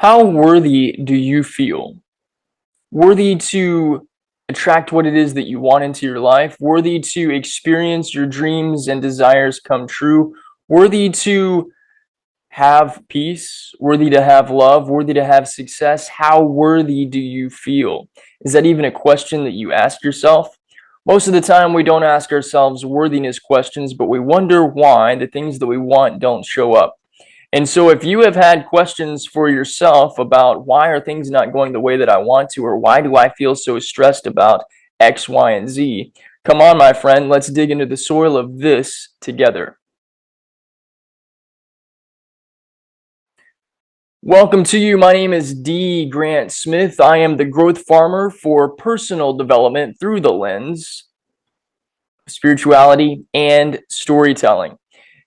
How worthy do you feel? Worthy to attract what it is that you want into your life, worthy to experience your dreams and desires come true, worthy to have peace, worthy to have love, worthy to have success. How worthy do you feel? Is that even a question that you ask yourself? Most of the time, we don't ask ourselves worthiness questions, but we wonder why the things that we want don't show up. And so if you have had questions for yourself about why are things not going the way that I want to, or why do I feel so stressed about X, Y, and Z, come on, my friend, let's dig into the soil of this together. Welcome to you. My name is D. Grant Smith. I am the growth farmer for personal development through the lens of spirituality and storytelling.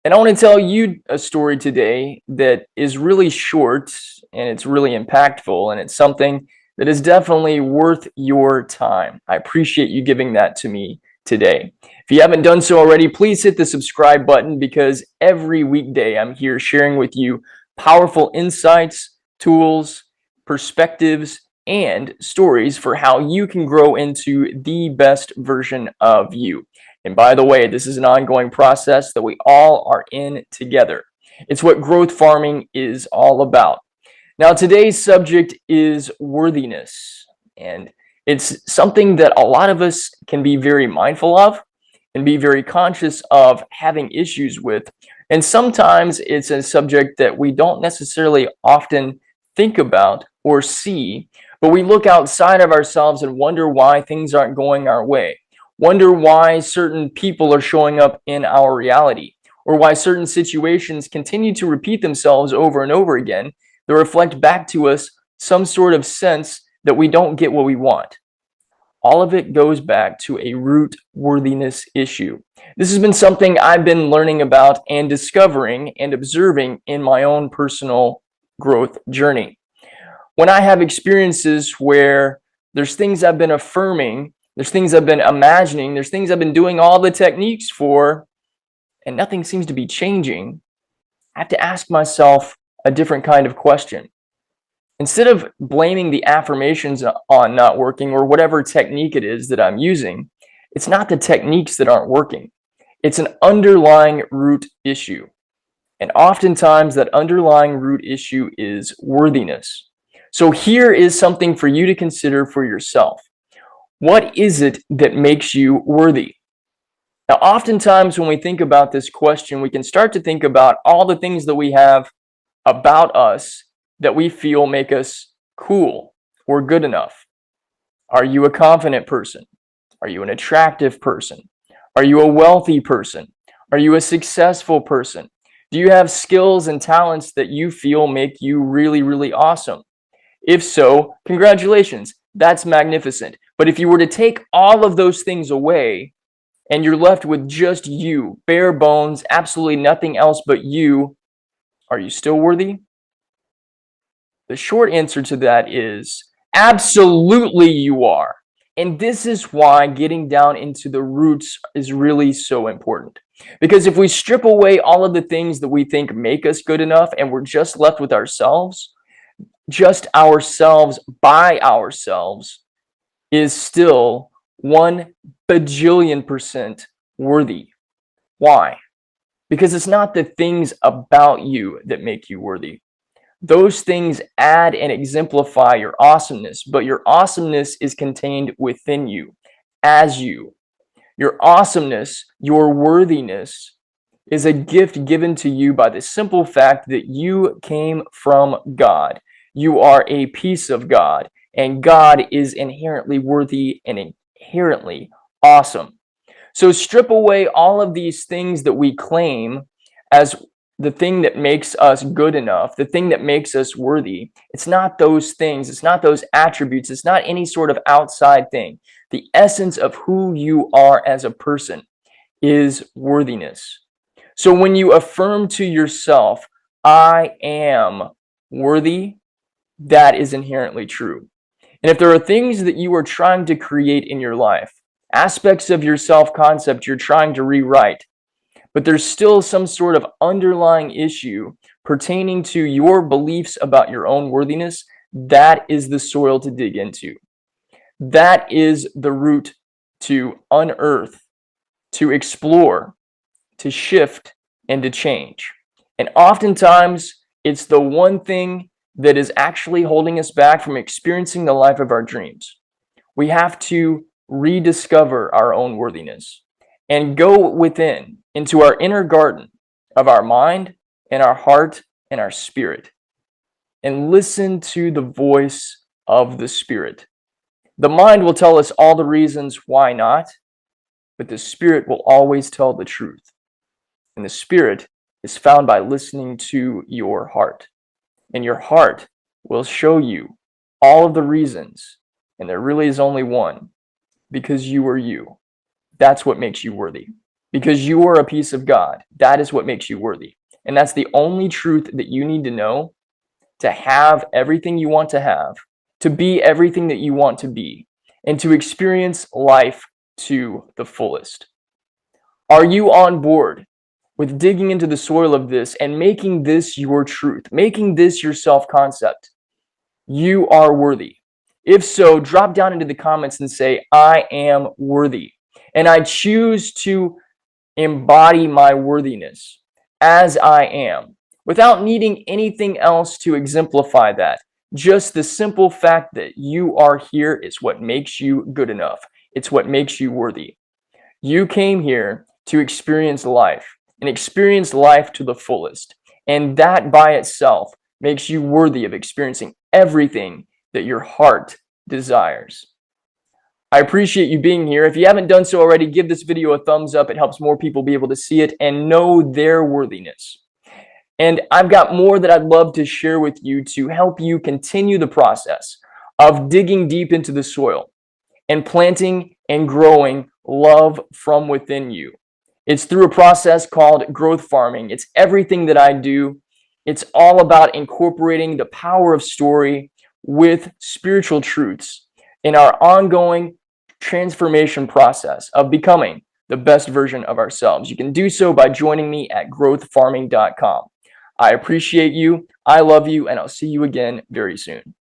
And I want to tell you a story today that is really short and it's really impactful, and it's something that is definitely worth your time. I appreciate you giving that to me today. If you haven't done so already, please hit the subscribe button, because every weekday I'm here sharing with you powerful insights, tools, perspectives, and stories for how you can grow into the best version of you. And by the way, this is an ongoing process that we all are in together. It's what growth farming is all about. Now, today's subject is worthiness, and it's something that a lot of us can be very mindful of and be very conscious of having issues with. And sometimes it's a subject that we don't necessarily often think about or see, but we look outside of ourselves and wonder why things aren't going our way. Wonder why certain people are showing up in our reality, or why certain situations continue to repeat themselves over and over again that reflect back to us some sort of sense that we don't get what we want. All of it goes back to a root worthiness issue. This has been something I've been learning about and discovering and observing in my own personal growth journey. When I have experiences where there's things I've been affirming, there's things I've been imagining, there's things I've been doing all the techniques for, and nothing seems to be changing, I have to ask myself a different kind of question. Instead of blaming the affirmations on not working, or whatever technique it is that I'm using, it's not the techniques that aren't working. It's an underlying root issue. And oftentimes that underlying root issue is worthiness. So here is something for you to consider for yourself. What is it that makes you worthy? Now, oftentimes when we think about this question, we can start to think about all the things that we have about us that we feel make us cool or good enough. Are you a confident person? Are you an attractive person? Are you a wealthy person? Are you a successful person? Do you have skills and talents that you feel make you really, really awesome? If so, congratulations. That's magnificent. But if you were to take all of those things away and you're left with just you, bare bones, absolutely nothing else but you, are you still worthy? The short answer to that is absolutely you are. And this is why getting down into the roots is really so important. Because if we strip away all of the things that we think make us good enough and we're just left with ourselves, just ourselves by ourselves is still 1 bajillion% worthy. Why? Because it's not the things about you that make you worthy. Those things add and exemplify your awesomeness, but your awesomeness is contained within you, as you. Your awesomeness, your worthiness, is a gift given to you by the simple fact that you came from God. You are a piece of God, and God is inherently worthy and inherently awesome. So strip away all of these things that we claim as the thing that makes us good enough, the thing that makes us worthy. It's not those things. It's not those attributes. It's not any sort of outside thing. The essence of who you are as a person is worthiness. So when you affirm to yourself, I am worthy, that is inherently true. And if there are things that you are trying to create in your life, aspects of your self-concept you're trying to rewrite, but there's still some sort of underlying issue pertaining to your beliefs about your own worthiness, that is the soil to dig into. That is the root to unearth, to explore, to shift, and to change. And oftentimes, it's the one thing that is actually holding us back from experiencing the life of our dreams. We have to rediscover our own worthiness and go within into our inner garden of our mind and our heart and our spirit and listen to the voice of the Spirit. The mind will tell us all the reasons why not, but the Spirit will always tell the truth. And the Spirit is found by listening to your heart. And your heart will show you all of the reasons, and there really is only one, because you are you. That's what makes you worthy. Because you are a piece of God, that is what makes you worthy. And that's the only truth that you need to know to have everything you want to have, to be everything that you want to be, and to experience life to the fullest. Are you on board with digging into the soil of this and making this your truth, making this your self-concept? You are worthy. If so, drop down into the comments and say, I am worthy. And I choose to embody my worthiness as I am, without needing anything else to exemplify that. Just the simple fact that you are here is what makes you good enough. It's what makes you worthy. You came here to experience life and experience life to the fullest. And that by itself makes you worthy of experiencing everything that your heart desires. I appreciate you being here. If you haven't done so already, give this video a thumbs up. It helps more people be able to see it and know their worthiness. And I've got more that I'd love to share with you to help you continue the process of digging deep into the soil and planting and growing love from within you. It's through a process called growth farming. It's everything that I do. It's all about incorporating the power of story with spiritual truths in our ongoing transformation process of becoming the best version of ourselves. You can do so by joining me at growthfarming.com. I appreciate you, I love you, and I'll see you again very soon.